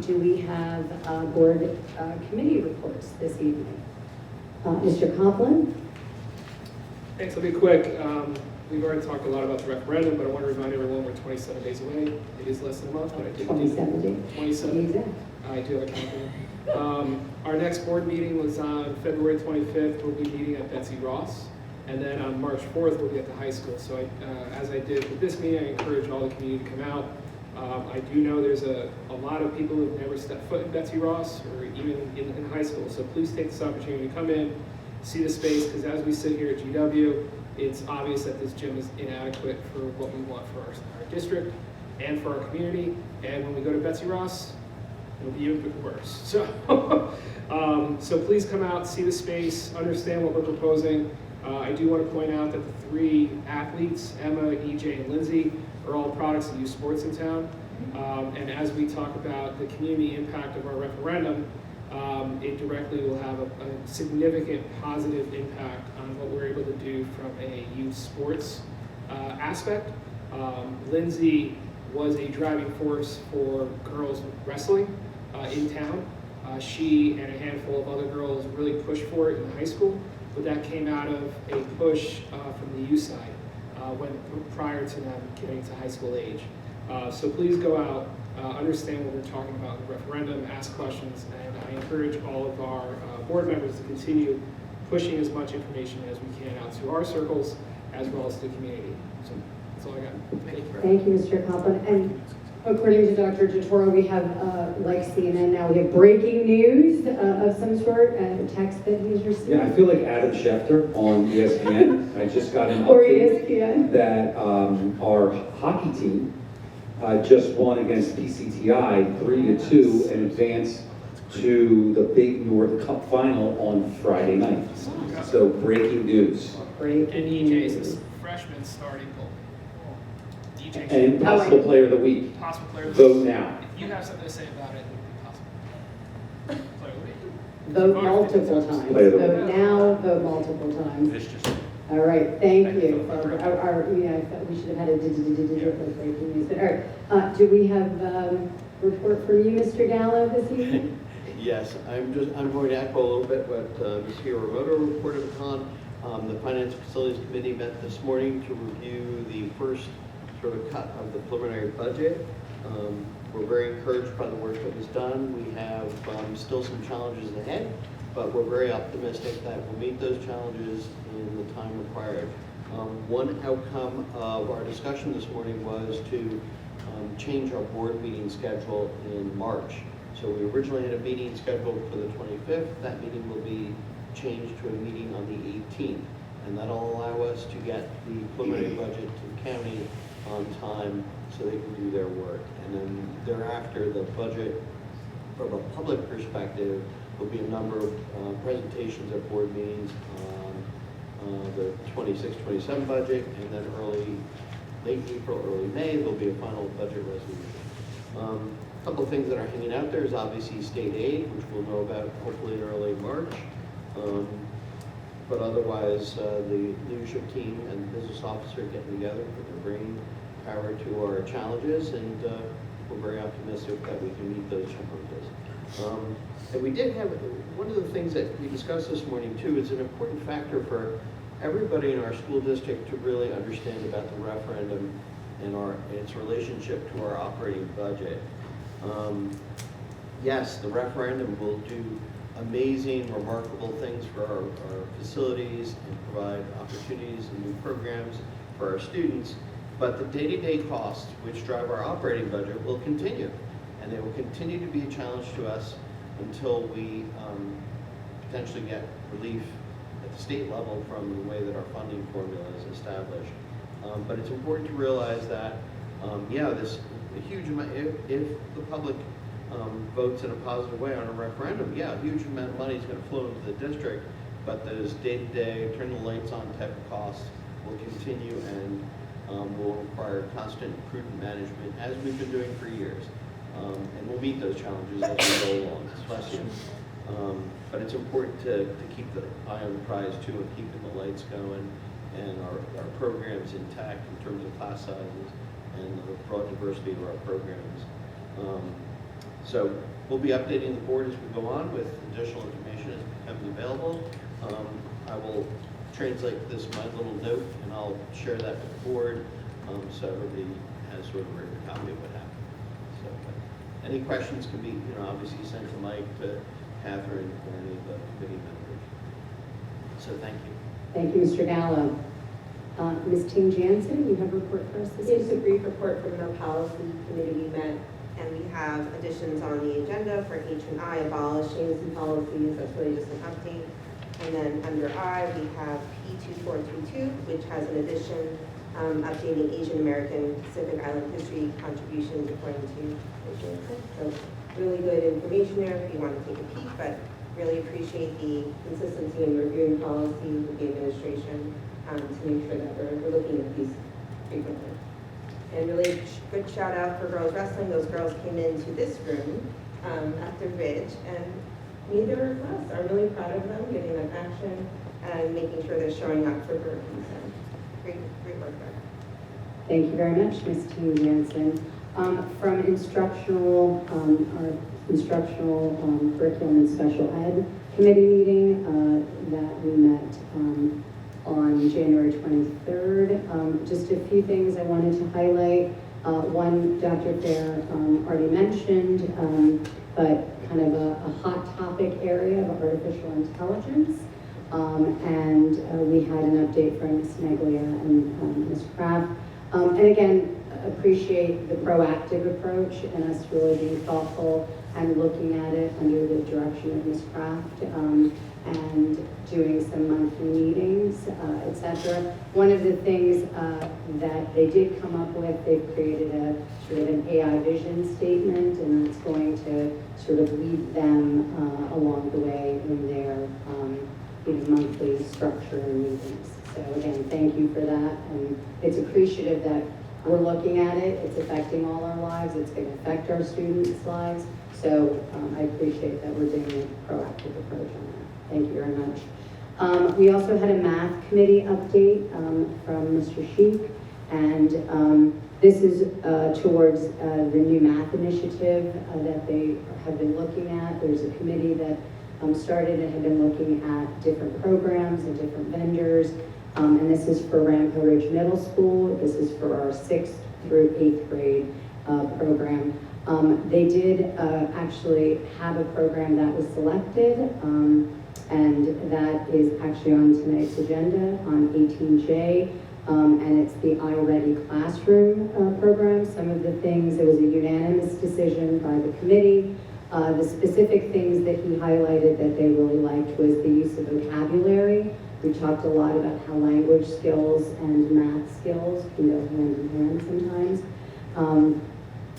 Do we have board committee reports this evening? Mr. Copeland? Thanks, I'll be quick. We've already talked a lot about the referendum, but I want to remind everyone we're 27 days away. It is less than a month, but I did 27 days. 27. Exact. I do have a calendar. Our next board meeting was on February 25th. We'll be meeting at Betsy Ross. And then on March 4th, we'll be at the high school. So as I did with this meeting, I encourage all the community to come out. I do know there's a lot of people who've never stepped foot in Betsy Ross or even in high school. So please take this opportunity to come in, see the space, because as we sit here at GW, it's obvious that this gym is inadequate for what we want for our district and for our community. And when we go to Betsy Ross, it'll be even worse. So, so please come out, see the space, understand what we're proposing. I do want to point out that the three athletes, Emma, EJ, and Lindsay, are all products of youth sports in town. And as we talk about the community impact of our referendum, it directly will have a significant positive impact on what we're able to do from a youth sports aspect. Lindsay was a driving force for girls wrestling in town. She and a handful of other girls really pushed for it in high school, but that came out of a push from the youth side prior to them getting to high school age. So please go out, understand what we're talking about in the referendum, ask questions, and I encourage all of our board members to continue pushing as much information as we can out to our circles as well as to the community. So that's all I got. Thank you. Thank you, Mr. Copeland. And according to Dr. DeToro, we have, like CNN now, we have breaking news of some sort, a text that he's received. Yeah, I feel like Adam Schefter on ESPN. I just got an Or update ESPN. that our hockey team just won against PCTI 3-2 and advanced to the Big North Cup Final on Friday night. So breaking news. Breaking And EJ's news. this freshman starting goal. DJ And possible player of the week. possible player of the Vote week. now. If you have something to say about it, it would be possible. Player of the week. Vote multiple times. Play the- Vote now, vote multiple times. All right, thank you. Yeah, I thought we should have had a like breaking news. But all right, do we have report from you, Mr. Gallo, this evening? Yes, I'm going to echo a little bit what Ms. Hiromoto reported upon. The Finance and Facilities Committee met this morning to review the first sort of cut of the preliminary budget. We're very encouraged by the work that was done. We have still some challenges ahead, but we're very optimistic that we'll meet those challenges in the time required. One outcome of our discussion this morning was to change our board meeting schedule in March. So we originally had a meeting scheduled for the 25th. That meeting will be changed to a meeting on the 18th. And that'll allow us to get the preliminary budget to the county on time so they can do their work. And then thereafter, the budget, from a public perspective, will be a number of presentations at board meetings on the 26-27 budget, and then late April, early May, there'll be a final budget resolution. A couple of things that are hanging out there is obviously state aid, which we'll know about hopefully in early March. But otherwise, the leadership team and the business officer getting together, put their brain power to our challenges, and we're very optimistic that we can meet those challenges. And we did have, one of the things that we discussed this morning too, is an important factor for everybody in our school district to really understand about the referendum and its relationship to our operating budget. Yes, the referendum will do amazing, remarkable things for our facilities and provide opportunities and new programs for our students, but the day-to-day costs which drive our operating budget will continue, and they will continue to be a challenge to us until we potentially get relief at the state level from the way that our funding formula is established. But it's important to realize that, this a huge amount, if the public votes in a positive way on a referendum, a huge amount of money is going to flow into the district, but those day-to-day, turn the lights on type of costs will continue and will require constant prudent management, as we've been doing for years. And we'll meet those challenges as we go along, bless you. But it's important to keep the eye on the prize too, and keeping the lights going and our programs intact in terms of class sizes and the broad diversity of our programs. So we'll be updating the board as we go on with additional information as it becomes available. I will translate my little note, and I'll share that with the board so everybody has sort of a written copy of what happened. So, any questions can be, obviously sent to Mike, to Catherine, or any of the committee members. So thank you. Thank you, Mr. Gallo. Ms. Ting Jansen, you have a report for us this This is a evening? brief report from the policy committee we met, and we have additions on the agenda for H&I, abolishing some policies. That's really just an update. And then under I, we have P2422, which has an addition, updating Asian American Pacific Island history contributions according to Ms. Jansen. So really good information there if you want to take a peek, but really appreciate the consistency in reviewing policy with the administration to make sure that we're looking at these frequently. And really good shout out for girls wrestling. Those girls came into this room after Ridge, and neither of us are really proud of them, getting them action and making sure they're showing up for Burpees. And great work there. Thank you very much, Ms. Ting Jansen. From instructional, our instructional curriculum and special ed committee meeting that we met on January 23rd. Just a few things I wanted to highlight. One, Dr. Fair already mentioned, but kind of a hot topic area of artificial intelligence. And we had an update from Ms. Neglia and Ms. Kraft. And again, appreciate the proactive approach and us really being thoughtful and looking at it under the direction of Ms. Kraft, and doing some monthly meetings, et cetera. One of the things that they did come up with, they've created a sort of an AI vision statement, and that's going to sort of lead them along the way in their monthly structure and meetings. So again, thank you for that, and it's appreciative that we're looking at it. It's affecting all our lives. It's going to affect our students' lives. So I appreciate that we're doing a proactive approach on that. Thank you very much. We also had a math committee update from Mr. Sheik, and this is towards the new math initiative that they have been looking at. There's a committee that started and had been looking at different programs and different vendors, and this is for Rampo Ridge Middle School. This is for our 6th through 8th grade program. They did actually have a program that was selected, and that is actually on tonight's agenda on 18J, and it's the iReady Classroom program. Some of the things, it was a unanimous decision by the committee. The specific things that he highlighted that they really liked was the use of vocabulary. We talked a lot about how language skills and math skills can go hand in hand sometimes.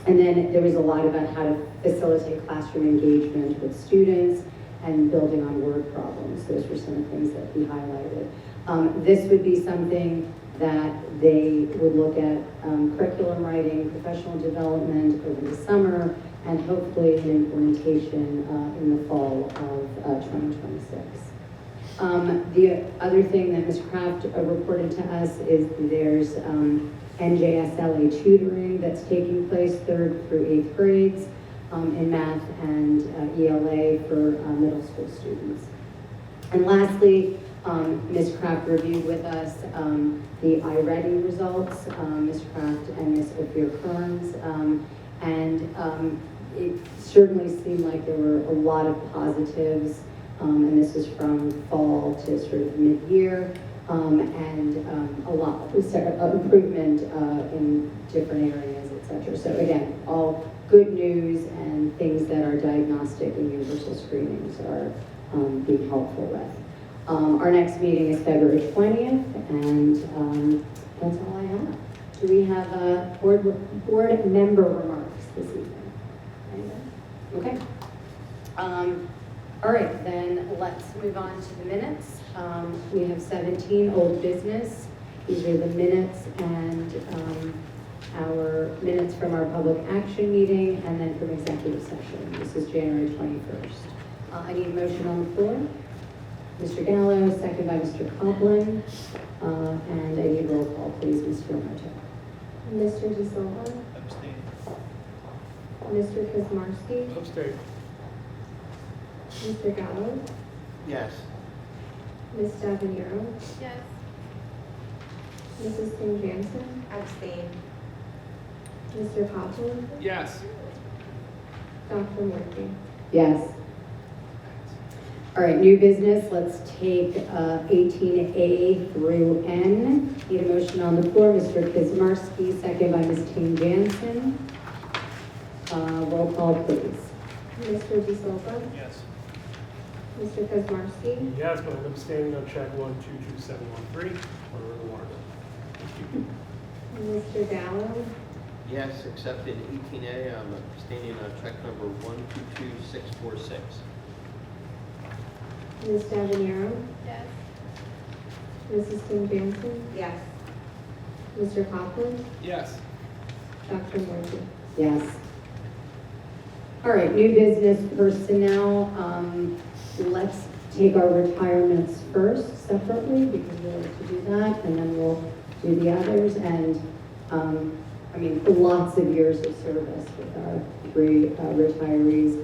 And then there was a lot about how to facilitate classroom engagement with students and building on word problems. Those were some things that he highlighted. This would be something that they would look at curriculum writing, professional development over the summer, and hopefully an implementation in the fall of 2026. The other thing that Ms. Kraft reported to us is there's NJSLA tutoring that's taking place 3rd through 8th grades in math and ELA for middle school students. And lastly, Ms. Kraft reviewed with us the iReady results, Ms. Kraft and Ms. Ophir Kearns, and it certainly seemed like there were a lot of positives, and this is from fall to sort of mid-year, and a lot of improvement in different areas, et cetera. So again, all good news and things that our diagnostic and universal screenings are being helpful with. Our next meeting is February 20th, and that's all I have. Do we have board member remarks this evening? Anybody? Okay. All right, then let's move on to the minutes. We have 17 old business. These are the minutes and our minutes from our public action meeting and then from executive session. This is January 21st. I need a motion on the floor. Mr. Gallo, second by Mr. Copeland, and I need roll call, please, Mr. Romoto. Mr. DeSilva, Abstain. Mr. Kazmarski, Abstain. Mr. Gallo, Yes. Ms. Davenero, Yes. Mrs. Tim Jansen, Abstain. Mr. Copeland, Yes. Dr. Murphy. Yes. All right, new business, let's take 18A through N. Need a motion on the floor, Mr. Kazmarski, second by Ms. Tim Jansen. Roll call, please. Mr. DeSilva, Yes. Mr. Kazmarski, Yes, but I'm abstaining on check 122713, order of the warrant. Mr. Gallo, Yes, except in 18A, I'm abstaining on check number 122646. Ms. Davenero, Yes. Mrs. Tim Jansen, Yes. Mr. Copeland, Yes. Dr. Murphy. Yes. All right, new business personnel. Let's take our retirements first separately because we like to do that, and then we'll do the others. And I mean, lots of years of service with our 3 retirees.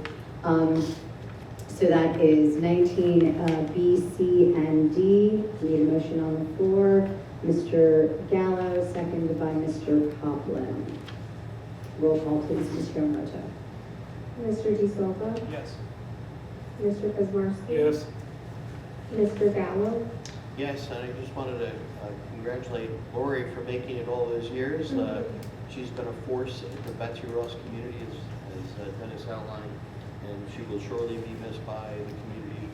So that is 19 B, C, and D. Need a motion on the floor. Mr. Gallo, seconded by Mr. Copeland. Roll call, please, Mr. Omoto. Mr. DeSilva, Yes. Mr. Kazmarski, Yes. Mr. Gallo, Yes, and I just wanted to congratulate Lori for making it all those years. She's been a force in the Betsy Ross community, as Dennis outlined, and she will surely be missed by the community,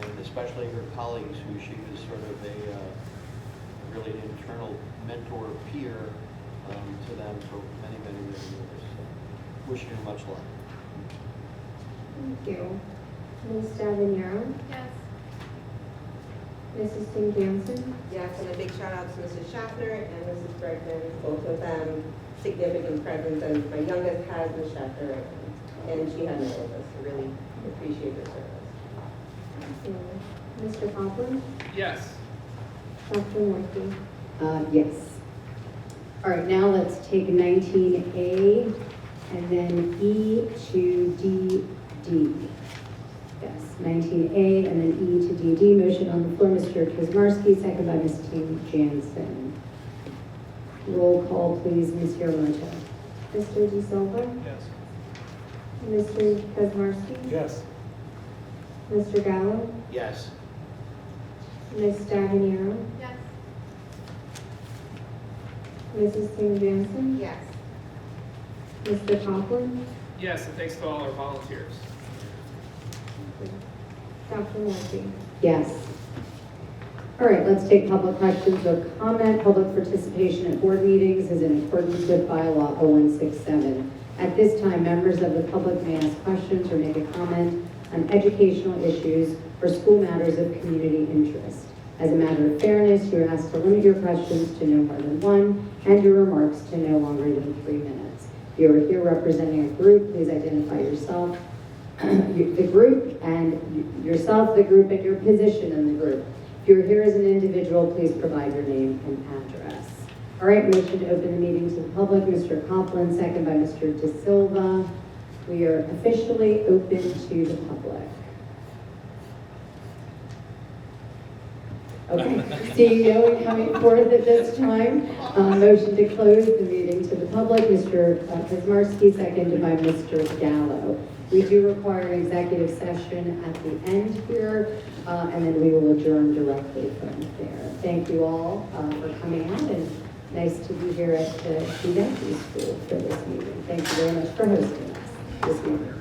and especially her colleagues, who she was sort of a really internal mentor, peer to them for many, many, many years. So, wishing her much luck. Thank you. Ms. Davenero? Yes. Mrs. St. Johnson? Yes, and a big shout out to Mrs. Schaffner and Mrs. Bregman, both of them significant presence, and my youngest has Ms. Schaffner, and she had all of us, so really appreciate their service. Thank you. Mr. Copeland? Yes. Dr. Morphy? Yes. All right, now let's take 19A and then E to DD. Yes, 19A and then E to DD. Motion on the floor, Mr. Kazmarski, second by Ms. Ting Jansen. Roll call, please, Ms. Yamamoto. Mr. De Silva? Yes. Mr. Kazmarski? Yes. Mr. Gallo? Yes. Ms. Davenero? Yes. Mrs. St. Johnson? Yes. Mr. Copeland? Yes, and thanks to all our volunteers. Dr. Morphy? Yes. All right, let's take public questions or comment. Public participation at board meetings is in accordance with bylaw 0167. At this time, members of the public may ask questions or make a comment on educational issues or school matters of community interest. As a matter of fairness, you're asked to limit your questions to no more than one and your remarks to no longer than 3 minutes. If you are here representing a group, please identify yourself, the group, and yourself, the group, and your position in the group. If you're here as an individual, please provide your name and address. All right, motion to open the meeting to the public. Mr. Copeland, second by Mr. De Silva. We are officially open to the public. Okay, seeing no one coming forth at this time, motion to close the meeting to the public. Mr. Kazmarski, seconded by Mr. Gallo. We do require an executive session at the end here, and then we will adjourn directly from there. Thank you all for coming out, and nice to be here at the School for this meeting. Thank you very much for hosting us this evening.